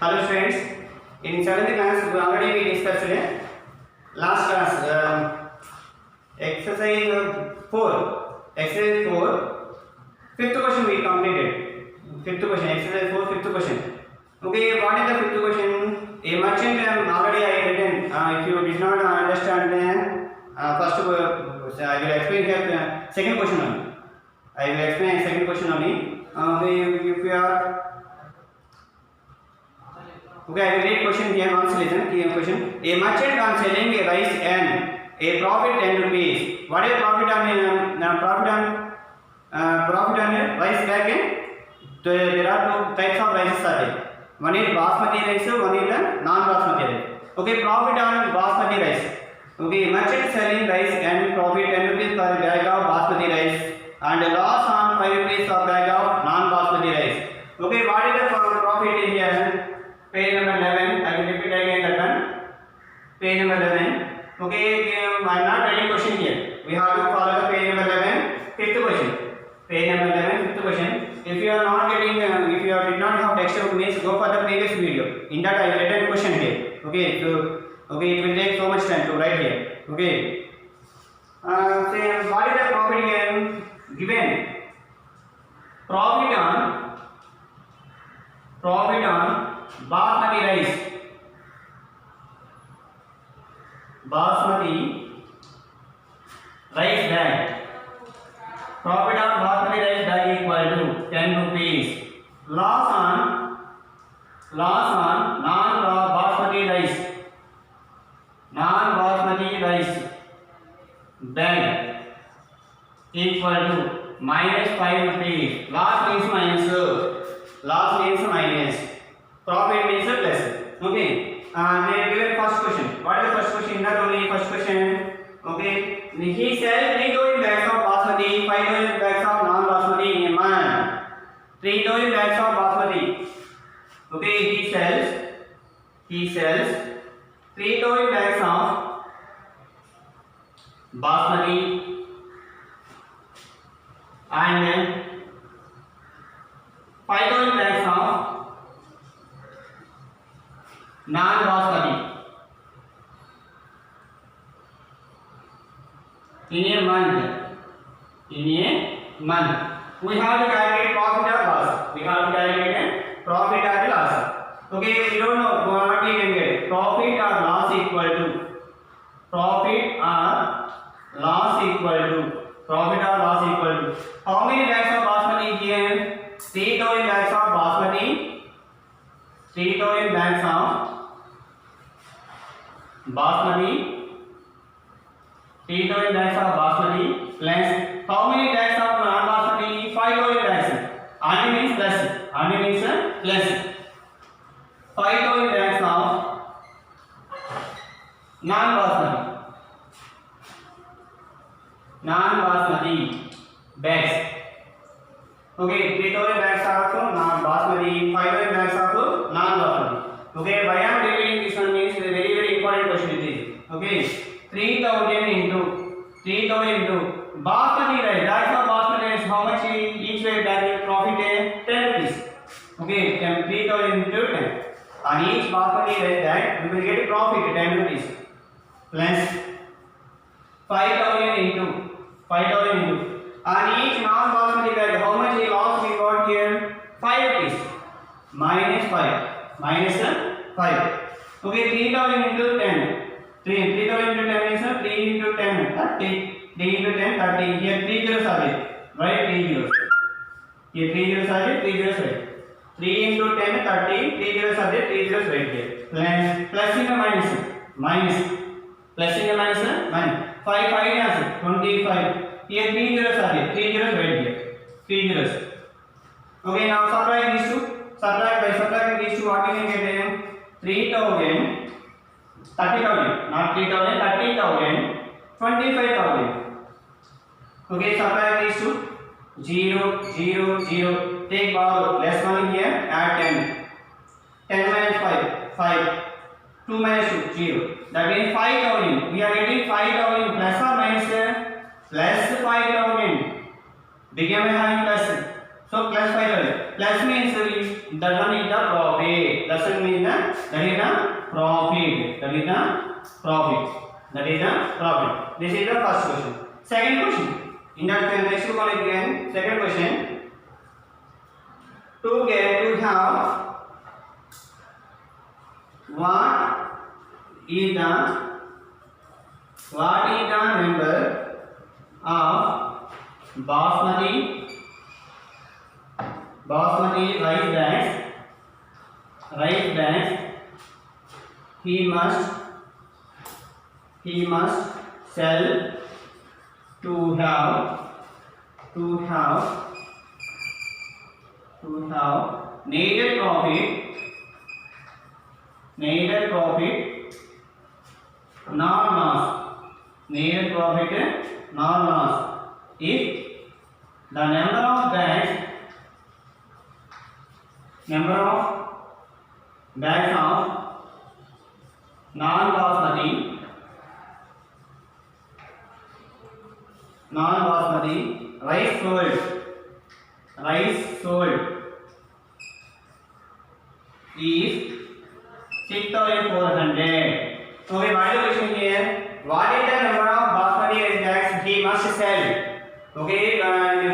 Hello students, in 7th class we already discussed last class exercise 4, fifth question we completed. Fifth question, exercise 4, fifth question. Okay, what is the fifth question? A merchant already I written. If you did not understand first, I will explain here second question only. I will explain second question only. If you are okay, I will read question here. Once listen. Here question. A merchant on selling a rice and a profit 10 rupees. What is profit on profit on a rice bag? There are two types of rices are there. One is basmati rice, one is the non-basmati rice. Okay, profit on basmati rice. Okay, merchant selling rice and profit 10 rupees per bag of basmati rice and loss on 5 rupees per bag of non-basmati rice. Okay, what is the profit in here? Page number 11. I will repeat again that one. Page number 11. Okay, I am not writing question here. We have to follow the page number 11, fifth question. Page number 11, fifth question. If you are not getting, if you did not have textbook, means go for the previous video. In that I will write a question here. Okay, so okay, it will take so much time to write here. Okay. Say what is the profit here given? Profit on basmati rice. Basmati rice bag. Profit on basmati rice bag equal to 10 rupees. Loss on non-basmati rice bag equal to minus 5 rupees. Loss means minus. Profit means plus. Okay. They given first question. What is the first question? Not only first question. Okay. He sells 3,000 bags of basmati, 5,000 bags of non-basmati in a month. 3,000 bags of basmati. Okay. He sells 3,000 bags of basmati and 5,000 bags of non-basmati in a month. We have to calculate profit or loss. Okay, we don't know what we can get. Profit or loss equal to how many bags of basmati here? 3,000 bags of basmati. 3,000 bags of basmati plus how many bags of non-basmati? 5,000 bags. Only means plus. 5,000 bags of non-basmati bags. Okay, 3,000 bags of non-basmati, 5,000 bags of non-basmati. Okay, why I am repeating this one means very very important question it is. Okay, 3,000 into basmati rice. Bags of basmati rice, how much each way bag will profit? 10 rupees. Okay, 3,000 into 10. On each basmati rice bag, we will get profit 10 rupees. Plus 5,000 into on each non-basmati bag, how much loss we got here? 5 rupees. Minus 5. Okay, 3,000 into 10. 3,000 into 10 is 3 into 10, 30. 3 into 10, 30. Here 3 zeros are there. Right? 3 zeros. Here 3 zeros are there, 3 zeros right. 3 into 10, 30. 3 zeros are there, 3 zeros right here. Plus into minus. Plus into minus. 5 is 25. Here 3 zeros are there, 3 zeros right here. 3 zeros. Okay, now subtract these two. By subtracting these two, what we can get? 3,000, 30,000, not 3,000, 30,000, 25,000. Okay, subtract these two. 0. Take power less 1 here, add 10. 10 minus 5. 2 minus 2, 0. That means 5,000. We are getting 5,000 plus or minus plus 5,000. Became having plus. So plus 5,000. Plus means that one is the profit. doesn't mean that is the profit. That is the profit. That is the profit. This is the first question. Second question. In that next one again. Second question. To have what is the number of basmati rice bags he must sell to have neither profit nor loss if the number of bags of non-basmati rice sold is 6,400. Okay, what is the question here? What is the number of basmati rice bags he must sell? Okay, in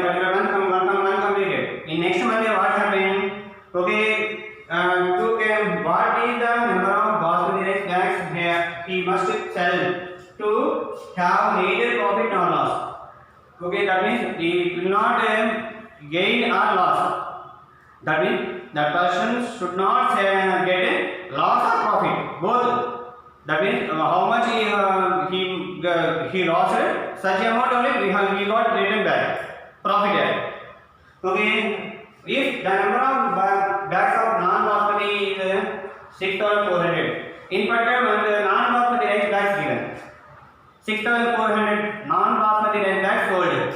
particular one completed. In next month, what happened? Okay, what is the number of basmati rice bags here he must sell to have neither profit nor loss? Okay, that means he will not gain or loss. That means the person should not get loss or profit, both. That means how much he lost, such amount only he got written back, profit. Okay, if the number of bags of non-basmati is 6,400, in particular non-basmati rice bags given 6,400 non-basmati rice bags sold.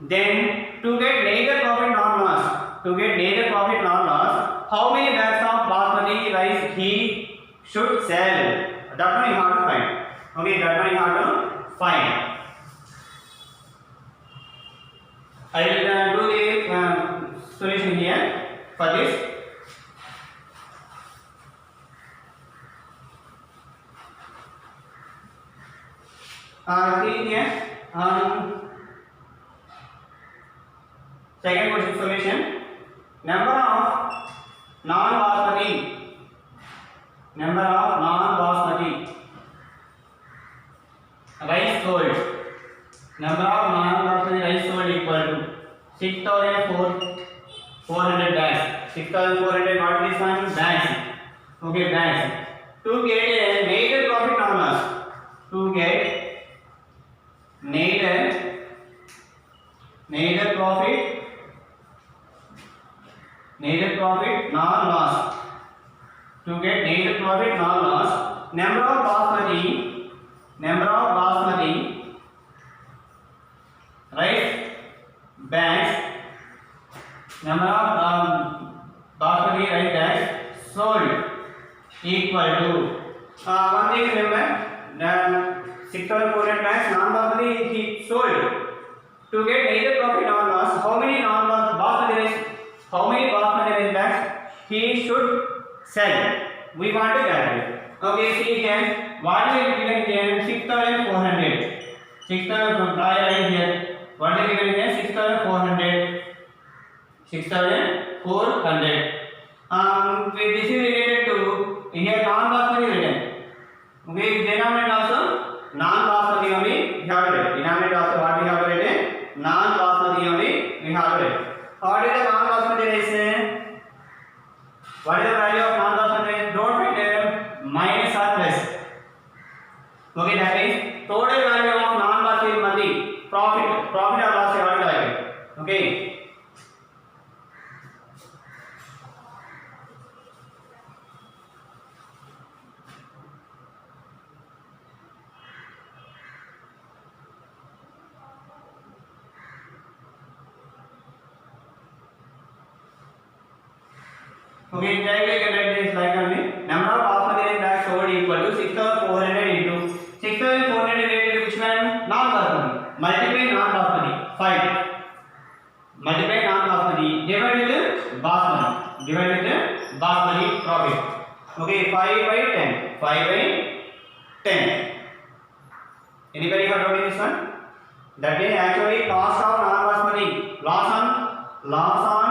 Then to get neither profit nor loss, how many bags of basmati rice he should sell? That one you have to find. Okay, that one you have to find. I will do the solution here for this. See here. Second question solution. Number of non-basmati rice sold. Number of non-basmati rice sold equal to 6,400 bags. 6,400. What is this one? Bags. Okay, bags. To get a neither profit nor loss. To get neither profit nor loss. To get neither profit nor loss, number of basmati rice bags, number of basmati rice bags sold equal to one thing remember, 6,400 bags non-basmati he sold. To get neither profit nor loss, how many basmati rice bags he should sell? We want to calculate. Okay, see here. What is given here? 6,400. 6,400. Right here. What is given here? 6,400. 6,400. This is related to here non-basmati written. Okay, denominator also non-basmati only we have written. Denominator also what we have written? Non-basmati only we have written. What is the non-basmati rice? What is the value of non-basmati rice? Don't write minus or plus. Okay, that is total value of non-basmati profit or loss you have to calculate. Okay. Okay, directly calculate this like only. Number of basmati rice bags sold equal to 6,400 into 6,400 related to which one? Non-basmati. Multiply non-basmati. 5. Multiply non-basmati. Divide with basmati. Divide with basmati profit. Okay, 5 by 10. 5 by 10. Anybody have noted this one? That means actually cost of non-basmati, loss on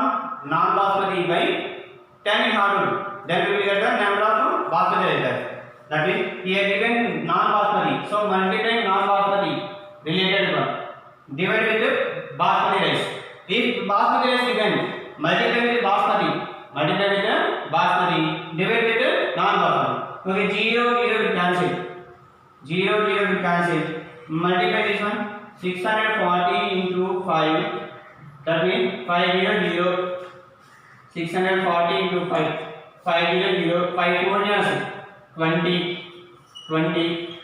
non-basmati by 10 we have to do. Then we will get the number of basmati rice. That means here given non-basmati. So multiply non-basmati related one. Divide with basmati rice. If basmati rice given, multiply with basmati. Multiply with basmati. Divide with non-basmati. Okay, 0 will cancel. 0 will cancel. Multiply this one. 640 into 5. That means 500. 640 into 5. 500. 5 4 years. 20. 20.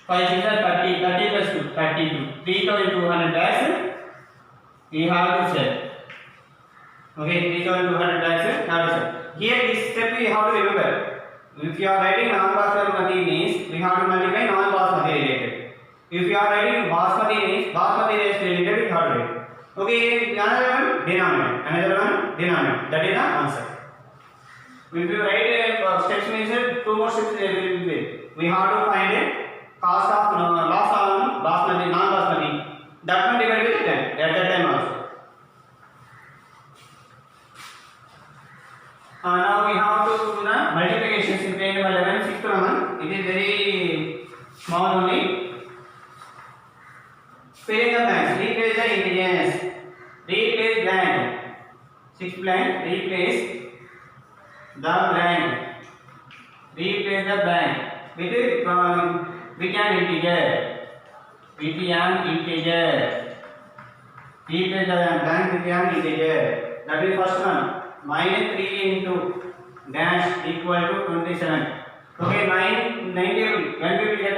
5 6 are 30. 30 plus 2. 32. 3200 dash. We have to set. Okay, 3200 dash. Have to set. Here this step we have to remember. If you are writing non-basmati means we have to multiply non-basmati related. If you are writing basmati means basmati rice related we have to write. Okay, another one denominator. That is the answer. If you write steps means 2 more steps there will be. We have to find a cost of loss on basmati non-basmati. That one divided with 10 at that time also. Now we have to do the multiplications in page number 11, 6 to 1. It is very small only. Filling the blanks. Replace the integers. Replace blank. 6 blank. Replace the blank. Replace the blank with an integer. With an integer. Replace the blank with an integer. That is first one. Minus 3 into dash equal to 27. Okay, 90. When we will get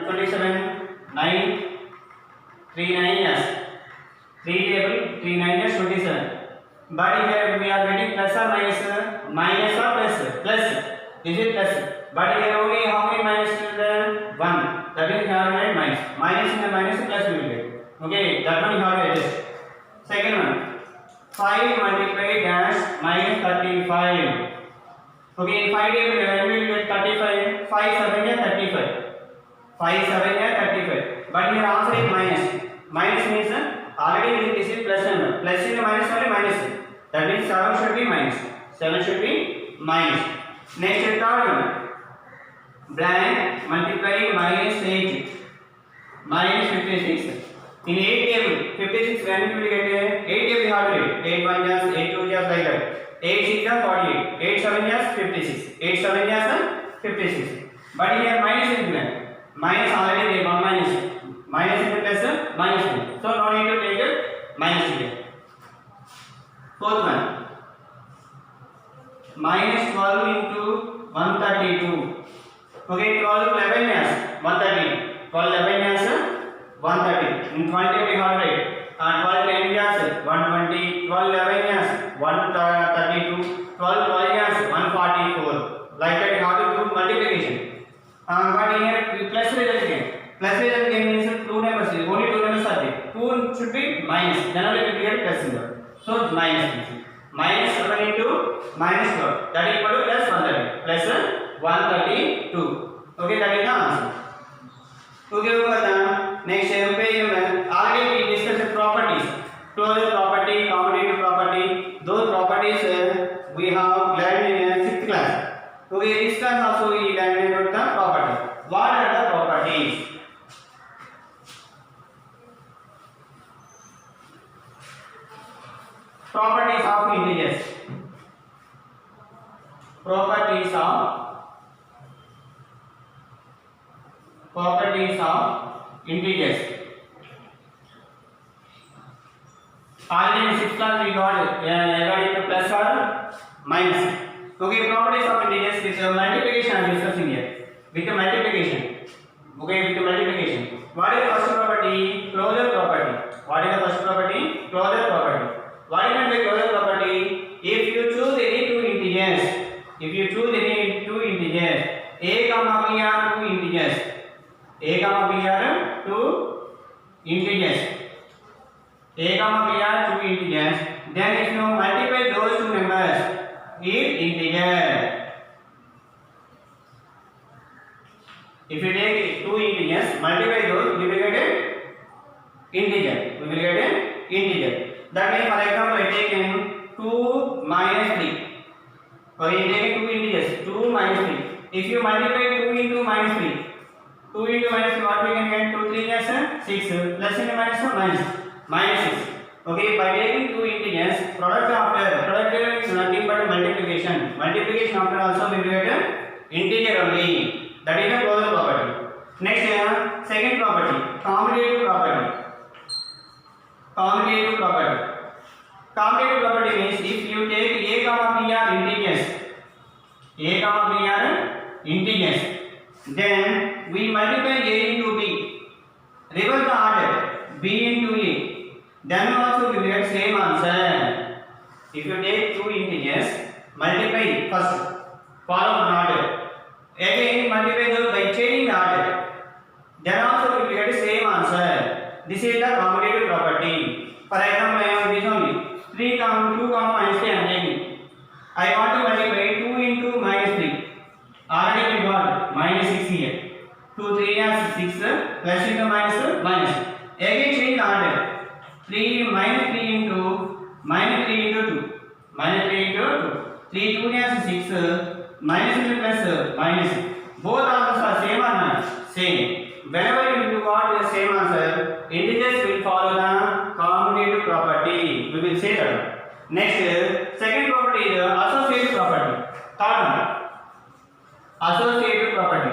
27? 9. 3 9 yes. 3 table 3 9 is 27. But here we are getting plus or minus or plus. This is plus. But here only how many minus is there? 1. That is here we minus. Minus in the minus plus we will get. Okay, that one you have to adjust. Second one. 5 multiply dash minus 35. Okay, in 5 table when we will get 35. 5 7 is 35. 5 7 is 35. But here answer is minus. Minus means already this is plus number. Plus in the minus only minus. That means 7 should be minus. 7 should be minus. Next third one. Blank multiply minus 8. Minus 56. In 8 table 56 when we will get 8 table we have to read. 8 1 just 8 2 just like that. 8 6 just 48. 8 7 just 56. 8 7 just 56. But here minus is given. Minus already there 1 minus. Minus into plus minus 1. So no need to take it minus here. Fourth one. Minus 12 into 132. Okay, 12 11 yes 130. 12 11 yes 130. In 20 we have right. 12 10 yes 120. 12 11 yes 132. 12 12 yes 144. Like that you have to do multiplication. But here plus result again. Plus result again means 2 numbers. Only 2 numbers are there. 2 should be minus. Generally we get plus symbol. So minus. Minus 7 into minus 12. That is equal to plus 130. Plus 132. Okay, that is the answer. Okay, next page already we discussed properties. Closure property, commutative property. Those properties we have learned in 6th class. Okay, this class also we learned about the property. What are the properties? Properties of integers. Properties of integers. Already in 6th class we got it plus or minus. Okay, properties of integers with multiplication I am discussing here. With the multiplication. Okay, with the multiplication. What is the first property? Closure property. What is the first property? Closure property. What is the closure property? If you choose any two integers, a comma b are two integers. A comma b are two integers. Then if you multiply those two numbers, is integer. If you take two integers, multiply those, we will get a integer. We will get a integer. That means, for example, I take 2 minus 3. Okay, you take two integers, 2 minus 3. If you multiply 2 into minus 3, 2 into minus 3, what we can get? 2 3 is 6. Plus into minus 1 minus 6. Okay, by taking two integers, product is nothing but multiplication. Multiplication after also we will get an integer only. That is the closure property. Next, second property, commutative property. Commutative property. Commutative property means if you take a comma b are integers, then we multiply a into b. Reverse the order, b into a. Then also we will get same answer. If you take two integers, multiply first, follow an order. Again multiply those by changing the order. Then also we will get the same answer. This is the commutative property. For example, I have this only 2 minus 3 I am taking. I want to multiply 2 into minus 3. Already we got minus 6 here. 2 3 is 6 plus into minus. Again change the order. 3 minus 3 into 2. Minus 3 into 2. 3 2 is 6. Minus into plus. Both answers are same or not? Same. Whenever you got the same answer, integers will follow the commutative property. We will say that. Next, second property is associative property. Third one, associative property.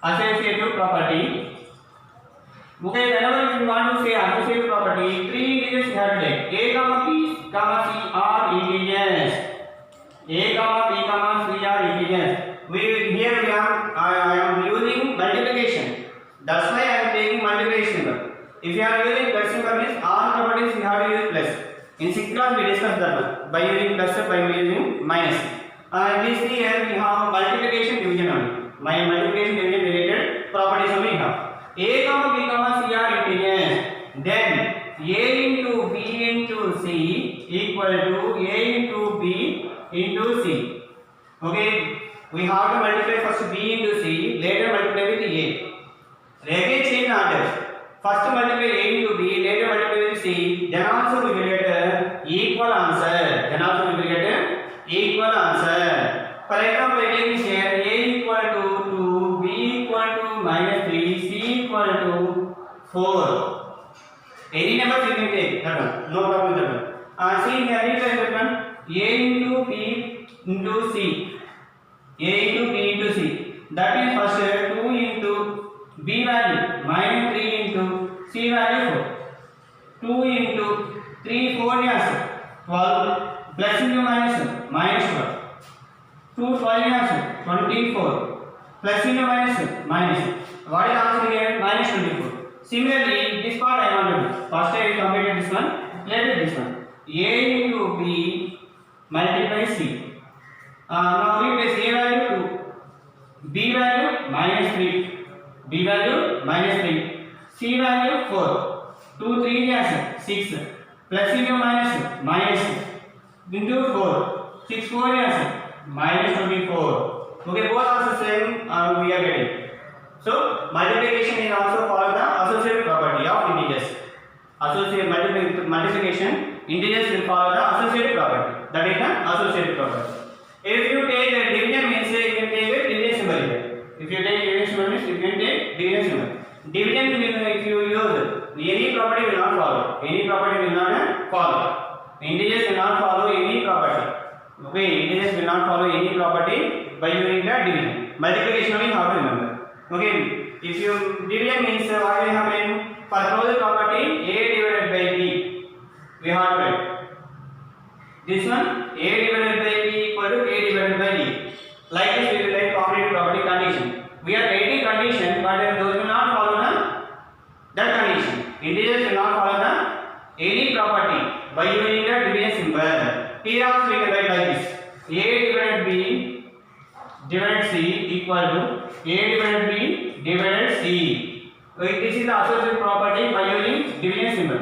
Associative property. Okay, whenever you want to say associative property, three integers you have to take. A comma B comma C are integers. A comma B comma C are integers. I am using multiplication. That's why I am taking multiplication. If you are using plus symbol means all properties you have to use plus. In 6th class we discussed that one. By using plus, by using minus. This here we have multiplication division only. My multiplication division related properties only we have. A comma B comma C are integers. Then A into B into C equal to A into B into C. Okay, we have to multiply first B into C, later multiply with A. Again change order. First multiply A into B, later multiply with C. Then also we will get equal answer. For example, I take this here, A equal to 2, B equal to minus 3, C equal to 4. Any number you can take, that one, no problem with that one. See here, replace that one, A into B into C. A into B into C. That is first 2 into B value minus 3 into C value 4. 2 into 3 4 yes 12 plus into minus 12. 2 12 yes 24 plus into minus. What is answer here? Minus 24. Similarly, this part I want to do. First I will complete this one, later this one. A into B multiply C. Now replace A value 2, B value minus 3, B value minus 3, C value 4, 2 3 is 6, plus into minus into 4, 6 4 is minus 24. Okay, both are the same we are getting. So multiplication is also called the associative property of integers. Multiplication, integers will follow the associative property. That is the associative property. If you take a division means you can take a division symbol here. If you take division symbol means you can take division symbol. Division if you use any property will not follow. Any property will not follow. Integers will not follow any property. Okay, integers will not follow any property by using the division. Multiplication only how to remember. Okay, if you division means what will happen? For closure property A divided by B, we have to write. This one A divided by B equal to A divided by B. Like this we will write commutative property condition. We are writing condition, but those will not follow that condition. Integers will not follow any property by using the division symbol. Here also we can write like this: A divided B divided C equal to A divided B divided C. This is the associative property by using division symbol.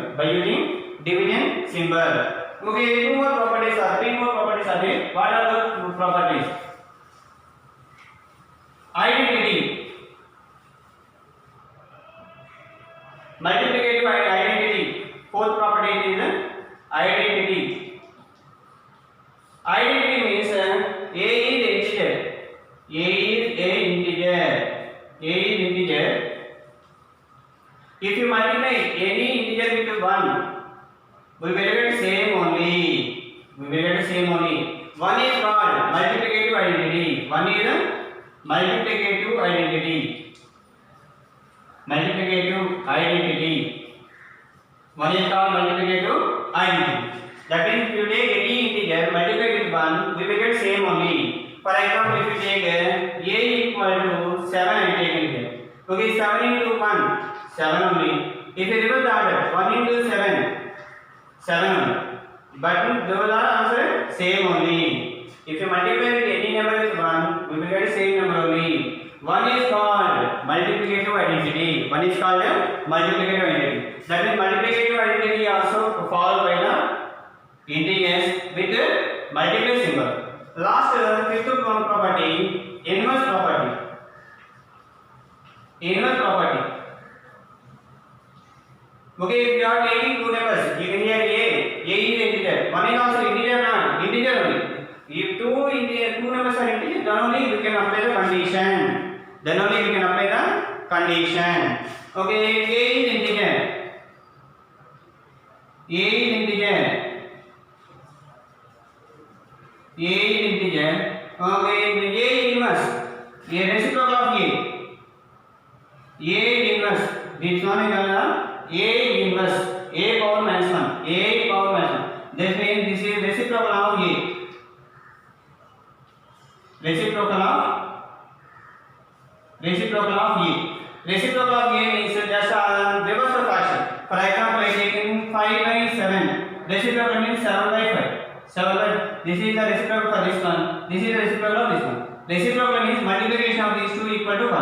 Okay, three more properties are there. What are the properties? Identity. A is a integer. A is integer. If you multiply any integer with 1, we will get same only. We will get same only. 1 is called multiplicative identity. 1 is a multiplicative identity. Multiplicative identity. 1 is called multiplicative identity. That means if you take any integer multiply with 1, we will get same only. For example, if you take a equal to 7 and take it here. Okay, 7 into 1, 7 only. If you reverse the order, 1 into 7, 7 only. But those are answer same only. If you multiply with any number with 1, we will get same number only. 1 is called multiplicative identity. 1 is called multiplicative identity. That means multiplicative identity also followed by the integers with multiple symbol. Last fifth property, inverse property. Inverse property. Okay, if you are taking two numbers, you can hear A is integer. 1 is also integer, not integer only. If two numbers are integer, then only you can apply the condition. Then only you can apply the condition. Okay, A is integer. A is integer. A is integer. Okay, A is inverse. A reciprocal of A. A is inverse. This one is called A inverse. A power minus 1. A power minus 1. That means this is reciprocal of A. Reciprocal of A. Reciprocal of A means just reverse of fraction. For example, I taken 5 by 7. Reciprocal means 7 by 5. 7 by, this is the reciprocal for this one. This is the reciprocal of this one. Reciprocal means multiplication of these two equal to 1.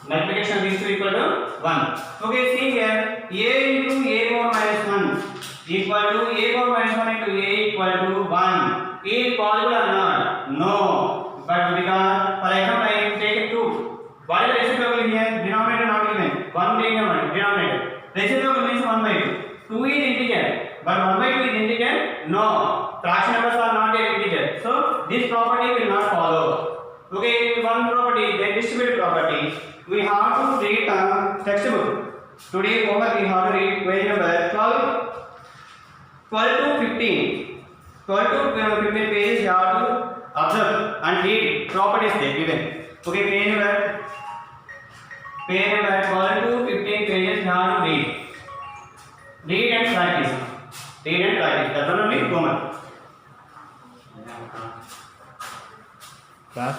Multiplication of these two equal to 1. Okay, see here, A into A power minus 1 equal to A power minus 1 into A equal to 1. Is possible or not? No. But because, for example, I take 2. What is reciprocal here? Denominator not given. 1 being a denominator. Reciprocal means 1 by 2. 2 is integer. But 1 by 2 is integer? No. Fraction numbers are not an integer. So, this property will not follow. Okay, one property, the distributive property. We have to read textbook. Today homework we have to read page number 12 to 15. 12 to 15 pages you have to observe and read properties they given. Okay, page number 12 to 15 pages you have to read. Read and practice. Read and practice. That's only homework. Class